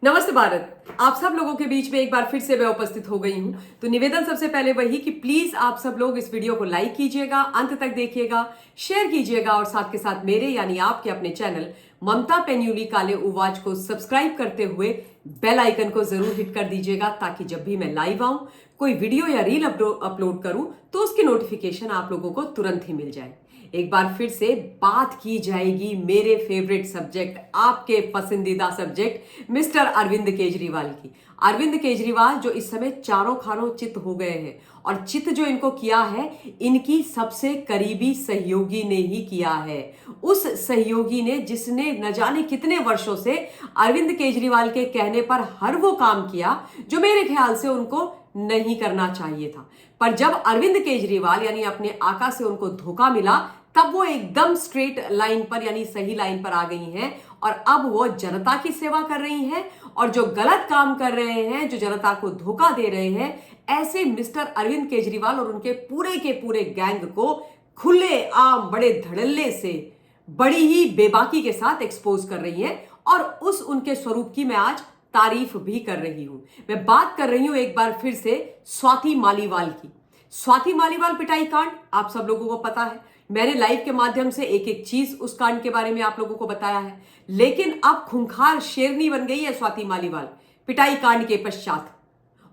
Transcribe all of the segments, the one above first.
नमस्ते भारत। आप सब लोगों के बीच में एक बार फिर से मैं उपस्थित हो गई हूं। तो निवेदन सबसे पहले वही कि प्लीज आप सब लोग इस वीडियो को लाइक कीजिएगा, अंत तक देखिएगा, शेयर कीजिएगा और साथ के साथ मेरे यानी आपके अपने चैनल ममता पेन्यूली काले उवाज को सब्सक्राइब करते हुए बेल आइकन को जरूर हिट कर दीजिएगा, ताकि जब भी मैं लाइव आऊं, कोई वीडियो या रील अपलोड करूं तो उसकी नोटिफिकेशन आप लोगों को तुरंत ही मिल जाए। एक बार फिर से बात की जाएगी मेरे फेवरेट सब्जेक्ट, आपके पसंदीदा सब्जेक्ट मिस्टर अरविंद केजरीवाल की। अरविंद केजरीवाल जो इस समय चारों खानों चित हो गए हैं, और चित जो इनको किया है इनकी सबसे करीबी सहयोगी ने ही किया है। उस सहयोगी ने जिसने न जाने कितने वर्षों से अरविंद केजरीवाल के कहने पर हर वो काम किया जो मेरे ख्याल से उनको नहीं करना चाहिए था। पर जब अरविंद केजरीवाल यानी अपने आका से उनको धोखा मिला, तब वो एकदम स्ट्रेट लाइन पर यानी सही लाइन पर आ गई हैं और अब वो जनता की सेवा कर रही हैं। और जो गलत काम कर रहे हैं, जो जनता को धोखा दे रहे हैं, ऐसे मिस्टर अरविंद केजरीवाल और उनके पूरे के पूरे गैंग को खुले आम बड़े धड़ल्ले से बड़ी ही बेबाकी के साथ एक्सपोज कर रही हैं। और उस उनके स्वरूप की मैं आज तारीफ भी कर रही हूं। मैं बात कर रही हूं एक बार फिर से स्वाति मालीवाल की। स्वाति मालीवाल पिटाई कांड आप सब लोगों को पता है। मैंने लाइव के माध्यम से एक एक चीज उस कांड के बारे में आप लोगों को बताया है। लेकिन अब खूंखार शेरनी बन गई है स्वाति मालीवाल पिटाई कांड के पश्चात,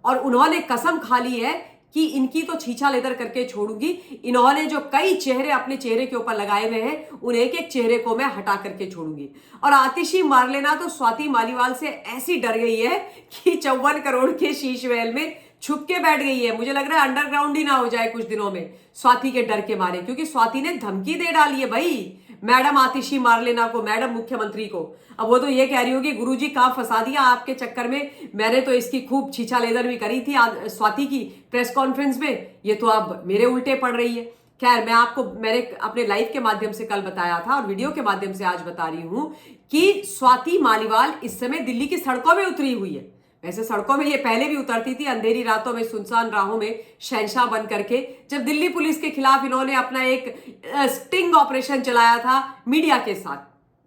और उन्होंने कसम खा ली है कि इनकी तो छीछा लेदर करके छोड़ूंगी। इन्होंने जो कई चेहरे अपने चेहरे के ऊपर लगाए हुए हैं, उन एक एक चेहरे को मैं हटा करके छोड़ूंगी। और आतिशी मार लेना तो स्वाति मालीवाल से ऐसी डर गई है कि 54 करोड़ के शीश महल में छुप के बैठ गई है। मुझे लग रहा है अंडरग्राउंड ही ना हो जाए कुछ दिनों में, स्वाति के डर के मारे। क्योंकि स्वाति ने धमकी दे डाली है भाई मैडम आतिशी मार लेना को, मैडम मुख्यमंत्री को। अब वो तो ये कह रही होगी गुरुजी कहां फंसा दिया आपके चक्कर में, मैंने तो इसकी खूब छीछा लेदर भी करी थी स्वाति की प्रेस कॉन्फ्रेंस में, ये तो अब मेरे उल्टे पड़ रही है। खैर, मैंने अपने लाइव के माध्यम से कल बताया था और वीडियो के माध्यम से आज बता रही हूं कि स्वाति मालीवाल इस समय दिल्ली की सड़कों में उतरी हुई है। वैसे सड़कों में ये पहले भी उतरती थी, अंधेरी रातों में, सुनसान राहों में शहंशाह बन करके, जब दिल्ली पुलिस के खिलाफ इन्होंने अपना एक स्टिंग ऑपरेशन चलाया था मीडिया के साथ,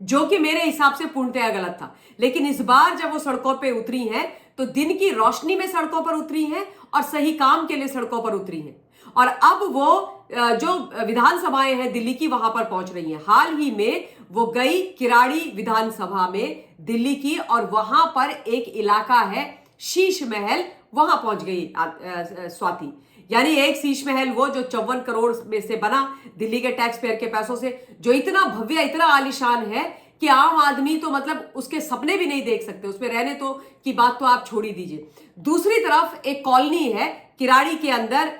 जो कि मेरे हिसाब से पूर्णतया गलत था। लेकिन इस बार जब वो सड़कों पे उतरी हैं तो दिन की रोशनी में सड़कों पर उतरी हैं और सही काम के लिए सड़कों पर उतरी हैं। और अब वो जो विधानसभाएं हैं दिल्ली की, वहां पर पहुंच रही हैं। हाल ही में वो गई किराड़ी विधानसभा में दिल्ली की, और वहां पर एक इलाका है शीश महल, वहां पहुंच गई स्वाति। यानी एक शीश महल वो जो 54 करोड़ में से बना दिल्ली के टैक्स पेयर के पैसों से, जो इतना भव्य इतना आलीशान है कि आम आदमी तो मतलब उसके सपने भी नहीं देख सकते, उसमें रहने तो की बात तो आप छोड़ ही दीजिए। दूसरी तरफ एक कॉलोनी है किराड़ी के अंदर,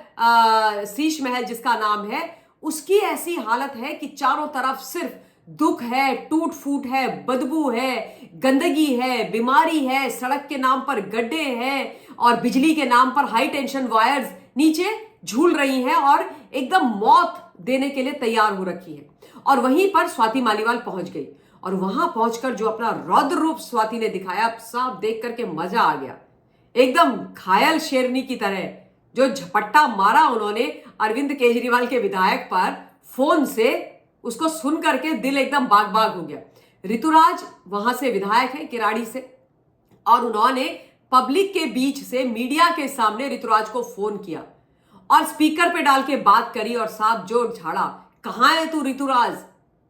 शीश महल जिसका नाम है, उसकी ऐसी हालत है कि चारों तरफ सिर्फ दुख है, टूट फूट है, बदबू है, गंदगी है, बीमारी है, सड़क के नाम पर गड्ढे हैं और बिजली के नाम पर हाई टेंशन वायर्स नीचे झूल रही हैं और एकदम मौत देने के लिए तैयार हो रखी है। और वहीं पर स्वाति मालीवाल पहुंच गई, और वहां पहुंचकर जो अपना रौद्र रूप स्वाति ने दिखाया, साफ देख करके मजा आ गया। एकदम घायल शेरनी की तरह जो झपट्टा मारा उन्होंने अरविंद केजरीवाल के विधायक पर फोन से, उसको सुन करके दिल एकदम बाग बाग हो गया। ऋतुराज वहां से विधायक है किराड़ी से, और उन्होंने पब्लिक के बीच से मीडिया के सामने ऋतुराज को फोन किया और स्पीकर पे डाल के बात करी और साफ जोर झाड़ा, कहां है तू ऋतुराज,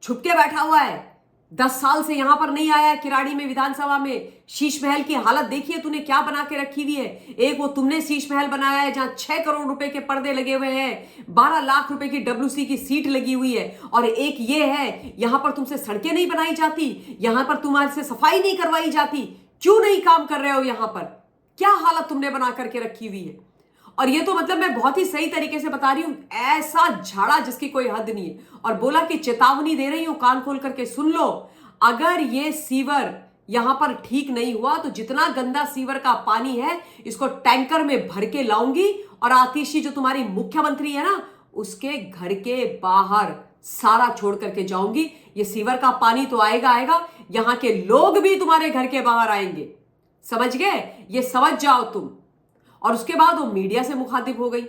छुप के बैठा हुआ है, 10 साल से यहां पर नहीं आया किराड़ी में विधानसभा में। शीश महल की हालत देखिए तूने क्या बना के रखी हुई है। एक वो तुमने शीश महल बनाया है जहां 6 करोड़ रुपए के पर्दे लगे हुए हैं, 12 लाख रुपए की WC की सीट लगी हुई है, और एक ये है यहां पर तुमसे सड़कें नहीं बनाई जाती, यहां पर तुम्हारे से सफाई नहीं करवाई जाती, क्यों नहीं काम कर रहे हो यहां पर, क्या हालत तुमने बना करके रखी हुई है। और ये तो मतलब मैं बहुत ही सही तरीके से बता रही हूं, ऐसा झाड़ा जिसकी कोई हद नहीं है। और बोला कि चेतावनी दे रही हूं, कान खोल करके सुन लो, अगर ये सीवर यहां पर ठीक नहीं हुआ तो जितना गंदा सीवर का पानी है इसको टैंकर में भर के लाऊंगी, और आतिशी जो तुम्हारी मुख्यमंत्री है ना, उसके घर के बाहर सारा छोड़ करके जाऊंगी। ये सीवर का पानी तो आएगा आएगा, यहां के लोग भी तुम्हारे घर के बाहर आएंगे, समझ गए, ये समझ जाओ तुम। और उसके बाद वो मीडिया से मुखातिब हो गई,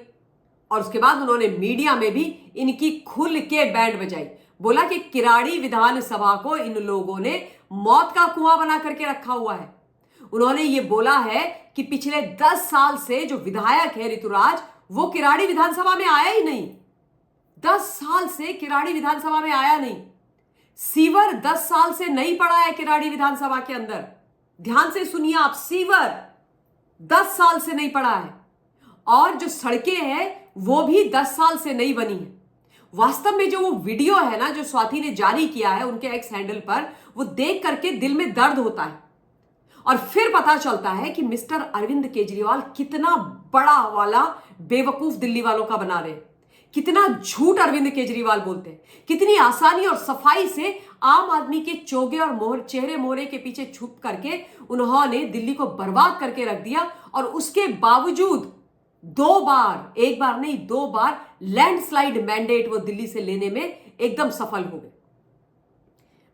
और उसके बाद उन्होंने मीडिया में भी इनकी खुल के बैंड बजाई। बोला कि किराड़ी विधानसभा को इन लोगों ने मौत का कुआं बना करके रखा हुआ है। उन्होंने ये बोला है कि पिछले 10 साल से जो विधायक है ऋतुराज, वो किराड़ी विधानसभा में आया ही नहीं। 10 साल से किराड़ी विधानसभा में आया नहीं। सीवर 10 साल से नहीं पड़ा है किराड़ी विधानसभा के अंदर। ध्यान से सुनिए आप, सीवर 10 साल से नहीं पड़ा है। और जो सड़कें हैं वो भी 10 साल से नहीं बनी है। वास्तव में जो वो वीडियो है ना, जो स्वाति ने जारी किया है उनके एक्स हैंडल पर, वो देख करके दिल में दर्द होता है। और फिर पता चलता है कि मिस्टर अरविंद केजरीवाल कितना बड़ा वाला बेवकूफ दिल्ली वालों का बना रहे हैं। कितना झूठ अरविंद केजरीवाल बोलते हैं, कितनी आसानी और सफाई से आम आदमी के चोगे और चेहरे मोहरे के पीछे छुप करके उन्होंने दिल्ली को बर्बाद करके रख दिया। और उसके बावजूद 2 बार, एक बार नहीं 2 बार लैंडस्लाइड मैंडेट वो दिल्ली से लेने में एकदम सफल हो गए।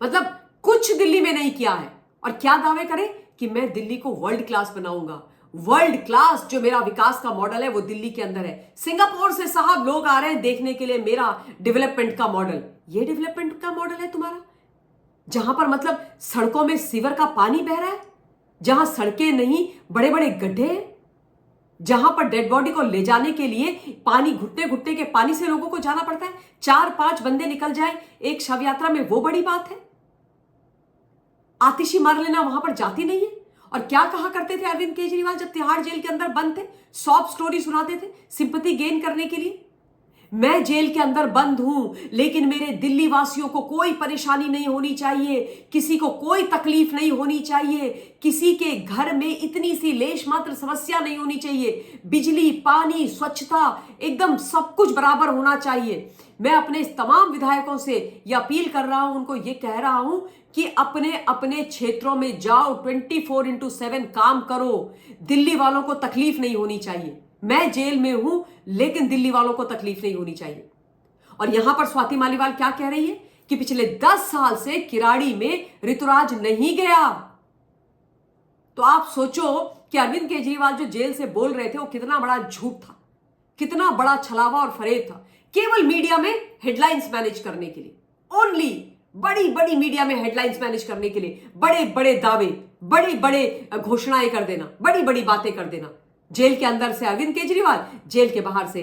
मतलब कुछ दिल्ली में नहीं किया है। और क्या दावे करें कि मैं दिल्ली को वर्ल्ड क्लास बनाऊंगा। वर्ल्ड क्लास जो मेरा विकास का मॉडल है वो दिल्ली के अंदर है। सिंगापुर से साहब लोग आ रहे हैं देखने के लिए मेरा डेवलपमेंट का मॉडल। ये डेवलपमेंट का मॉडल है तुम्हारा, जहां पर मतलब सड़कों में सीवर का पानी बह रहा है, जहां सड़कें नहीं, बड़े बड़े गड्ढे हैं, जहां पर डेड बॉडी को ले जाने के लिए पानी, घुटने घुटने के पानी से लोगों को जाना पड़ता है। 4-5 बंदे निकल जाए एक शव यात्रा में, वो बड़ी बात है। आतिशी मार लेना वहां पर जाती नहीं है। और क्या कहा करते थे अरविंद केजरीवाल जब तिहाड़ जेल के अंदर बंद थे? सॉफ्ट स्टोरी सुनाते थे सिंपैथी गेन करने के लिए। मैं जेल के अंदर बंद हूं, लेकिन मेरे दिल्ली वासियों को कोई परेशानी नहीं होनी चाहिए, किसी को कोई तकलीफ नहीं होनी चाहिए, किसी के घर में इतनी सी लेश मात्र समस्या नहीं होनी चाहिए, बिजली, पानी, स्वच्छता, एकदम सब कुछ बराबर होना चाहिए। मैं अपने इस तमाम विधायकों से यह अपील कर रहा हूं, उनको यह कह रहा हूं कि अपने अपने क्षेत्रों में जाओ, 24/7 काम करो। दिल्ली वालों को तकलीफ नहीं होनी चाहिए। मैं जेल में हूं, लेकिन दिल्ली वालों को तकलीफ नहीं होनी चाहिए। और यहां पर स्वाति मालीवाल क्या कह रही है कि पिछले 10 साल से किराड़ी में ऋतुराज नहीं गया। तो आप सोचो कि अरविंद केजरीवाल जो जेल से बोल रहे थे वो कितना बड़ा झूठ था, कितना बड़ा छलावा और फरेब था, केवल मीडिया में हेडलाइंस मैनेज करने के लिए। ओनली बड़ी बड़ी मीडिया में हेडलाइंस मैनेज करने के लिए बड़े बड़े दावे, बड़े बड़े घोषणाएं कर देना, बड़ी बड़ी बातें कर देना। जेल के अंदर से अरविंद केजरीवाल, जेल के बाहर से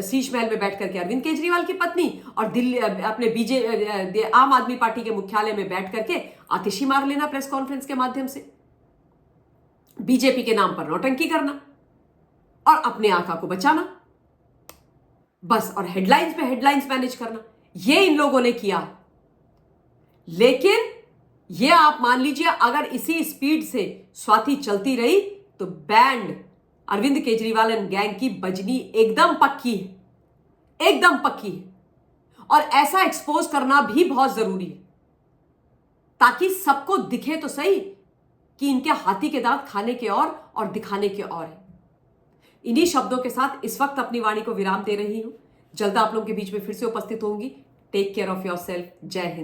शीश महल में बैठ करके अरविंद केजरीवाल की पत्नी, और दिल्ली अपने आम आदमी पार्टी के मुख्यालय में बैठ करके आतिशी मार लेना प्रेस कॉन्फ्रेंस के माध्यम से, बीजेपी के नाम पर नौटंकी करना और अपने आका को बचाना, बस। और हेडलाइंस पे हेडलाइंस मैनेज करना, ये इन लोगों ने किया। लेकिन ये आप मान लीजिए, अगर इसी स्पीड से स्वाति चलती रही तो band Arvind Kejriwal and gang की बजनी एकदम पक्की है, एकदम पक्की है। और ऐसा एक्सपोज करना भी बहुत जरूरी है, ताकि सबको दिखे तो सही कि इनके हाथी के दांत खाने के और दिखाने के और है। इन्हीं शब्दों के साथ इस वक्त अपनी वाणी को विराम दे रही हूं। जल्द आप लोगों के बीच में फिर से उपस्थित होंगी। Take care of yourself. जय हिंद।